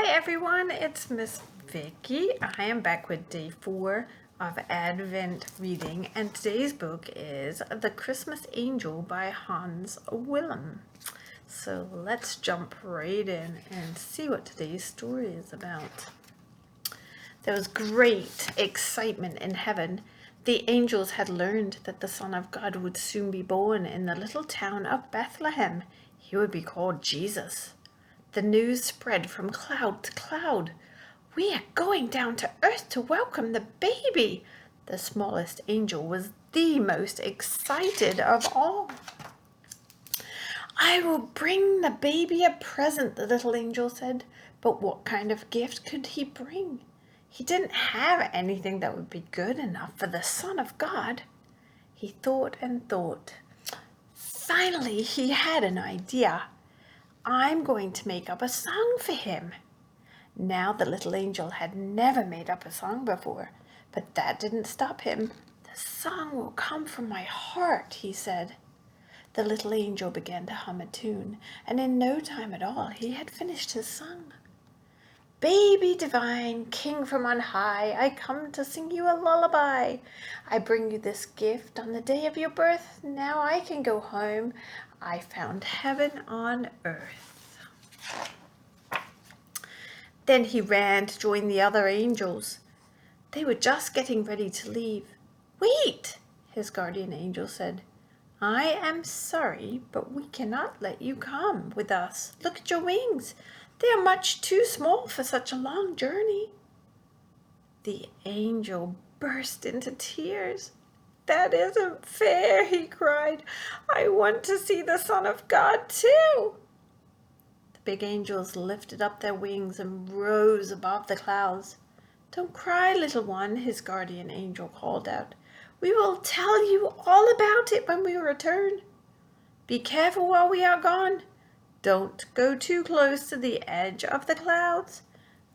Hi everyone, it's Miss Vicky. I am back with day 4 of Advent reading, and today's book is The Christmas Angel by Hans Wilhelm. So let's jump right in and see what today's story is about. There was great excitement in heaven. The angels had learned that the Son of God would soon be born in the little town of Bethlehem. He would be called Jesus. The news spread from cloud to cloud. "We are going down to earth to welcome the baby." The smallest angel was the most excited of all. "I will bring the baby a present," the little angel said. But what kind of gift could he bring? He didn't have anything that would be good enough for the Son of God. He thought and thought. Finally, he had an idea. "I'm going to make up a song for him." Now the little angel had never made up a song before, but that didn't stop him. "The song will come from my heart," he said. The little angel began to hum a tune, and in no time at all he had finished his song. "Baby divine, king from on high, I come to sing you a lullaby. I bring you this gift on the day of your birth. Now I can go home. I found heaven on earth." Then he ran to join the other angels. They were just getting ready to leave. "Wait," his guardian angel said. "I am sorry, but we cannot let you come with us. Look at your wings. They are much too small for such a long journey." The angel burst into tears. "That isn't fair," he cried. "I want to see the Son of God too." The big angels lifted up their wings and rose above the clouds. "Don't cry, little one," his guardian angel called out. "We will tell you all about it when we return. Be careful while we are gone. Don't go too close to the edge of the clouds."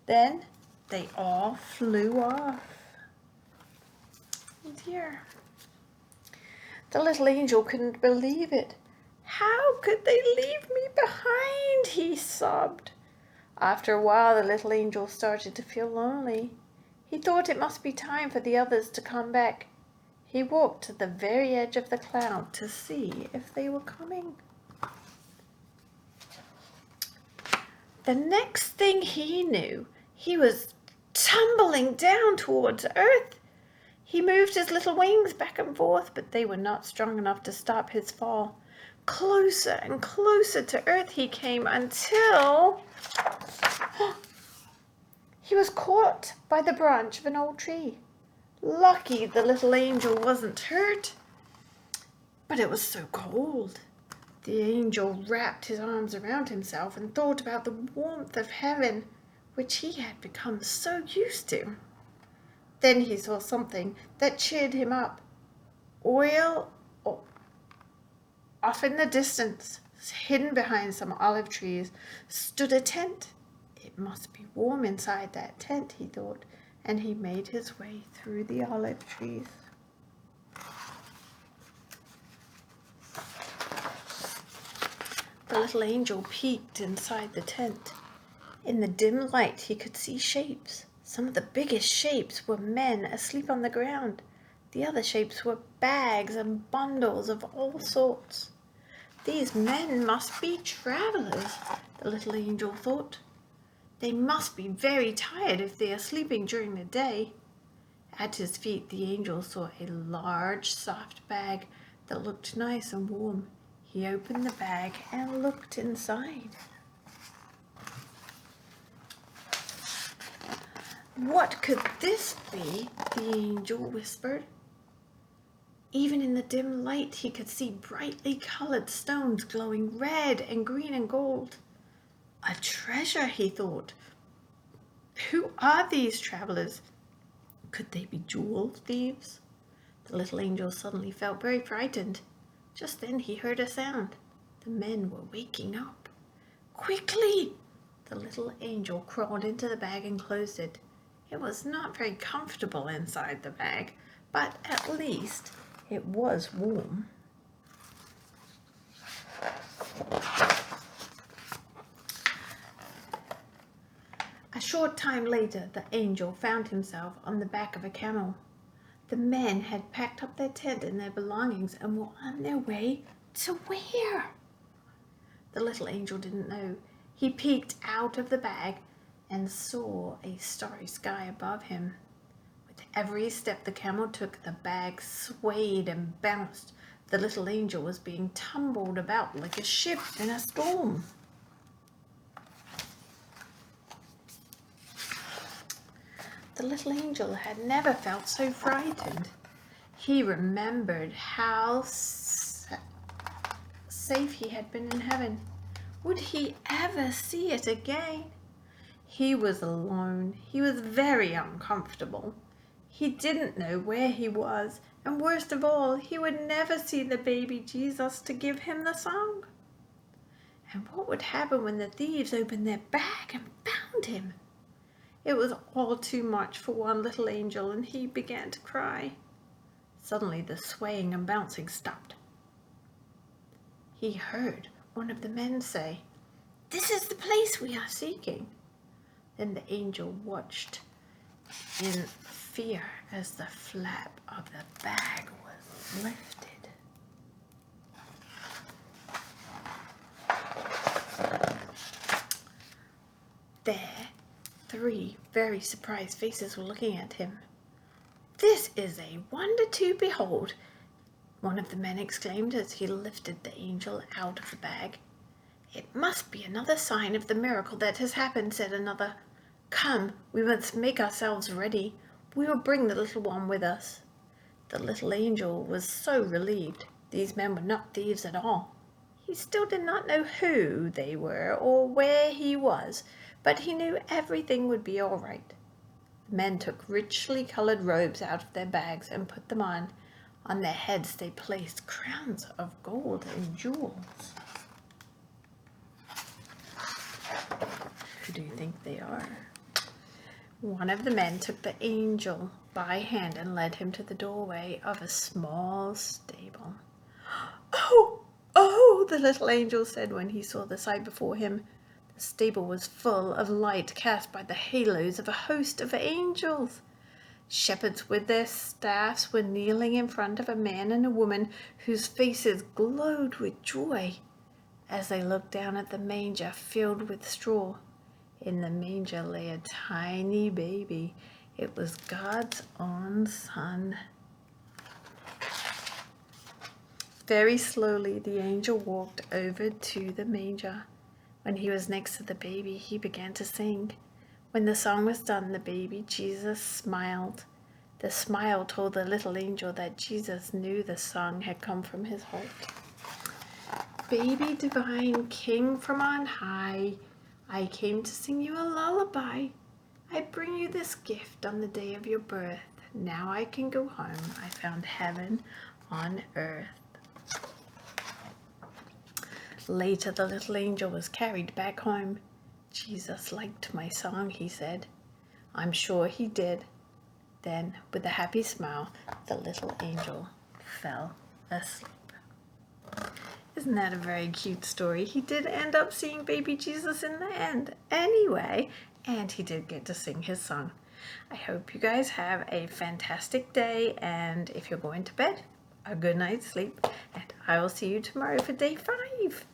Then they all flew off. Oh dear. The little angel couldn't believe it. "How could they leave me behind?" he sobbed. After a while, the little angel started to feel lonely. He thought it must be time for the others to come back. He walked to the very edge of the cloud to see if they were coming. The next thing he knew, he was tumbling down towards earth. He moved his little wings back and forth, but they were not strong enough to stop his fall. Closer and closer to earth he came until he was caught by the branch of an old tree. Lucky the little angel wasn't hurt, but it was so cold. The angel wrapped his arms around himself and thought about the warmth of heaven, which he had become so used to. Then he saw something that cheered him up. Off in the distance, hidden behind some olive trees, stood a tent. It must be warm inside that tent, he thought, and he made his way through the olive trees. The little angel peeked inside the tent. In the dim light, he could see shapes. Some of the biggest shapes were men asleep on the ground. The other shapes were bags and bundles of all sorts. These men must be travelers, the little angel thought. They must be very tired if they are sleeping during the day. At his feet, the angel saw a large, soft bag that looked nice and warm. He opened the bag and looked inside. "What could this be?" the angel whispered. Even in the dim light, he could see brightly colored stones glowing red and green and gold. A treasure, he thought. Who are these travelers? Could they be jewel thieves? The little angel suddenly felt very frightened. Just then he heard a sound. The men were waking up. Quickly! The little angel crawled into the bag and closed it. It was not very comfortable inside the bag, but at least it was warm. A short time later, the angel found himself on the back of a camel. The men had packed up their tent and their belongings and were on their way to where? The little angel didn't know. He peeked out of the bag and saw a starry sky above him. With every step the camel took, the bag swayed and bounced. The little angel was being tumbled about like a ship in a storm. The little angel had never felt so frightened. He remembered how safe he had been in heaven. Would he ever see it again? He was alone. He was very uncomfortable. He didn't know where he was, and worst of all, he would never see the baby Jesus to give him the song. And what would happen when the thieves opened their bag and found him? It was all too much for one little angel, and he began to cry. Suddenly the swaying and bouncing stopped. He heard one of the men say, "This is the place we are seeking." Then the angel watched in fear as the flap of the bag was lifted. There, 3 very surprised faces were looking at him. "This is a wonder to behold," one of the men exclaimed as he lifted the angel out of the bag. "It must be another sign of the miracle that has happened," said another. "Come, we must make ourselves ready. We will bring the little one with us." The little angel was so relieved. These men were not thieves at all. He still did not know who they were or where he was, but he knew everything would be all right. The men took richly colored robes out of their bags and put them on. On their heads they placed crowns of gold and jewels. Who do you think they are? One of the men took the angel by hand and led him to the doorway of a small stable. Oh, the little angel said when he saw the sight before him. The stable was full of light cast by the halos of a host of angels. Shepherds with their staffs were kneeling in front of a man and a woman whose faces glowed with joy as they looked down at the manger filled with straw. In the manger lay a tiny baby. It was God's own son. Very slowly the angel walked over to the manger. When he was next to the baby, he began to sing. When the song was done, the baby Jesus smiled. The smile told the little angel that Jesus knew the song had come from his heart. "Baby divine, king from on high, I came to sing you a lullaby. I bring you this gift on the day of your birth. Now I can go home. I found heaven on earth." Later, the little angel was carried back home. "Jesus liked my song," he said. "I'm sure he did." Then, with a happy smile, the little angel fell asleep. Isn't that a very cute story? He did end up seeing baby Jesus in the end anyway, and he did get to sing his song. I hope you guys have a fantastic day, and if you're going to bed, a good night's sleep, and I will see you tomorrow for day 5.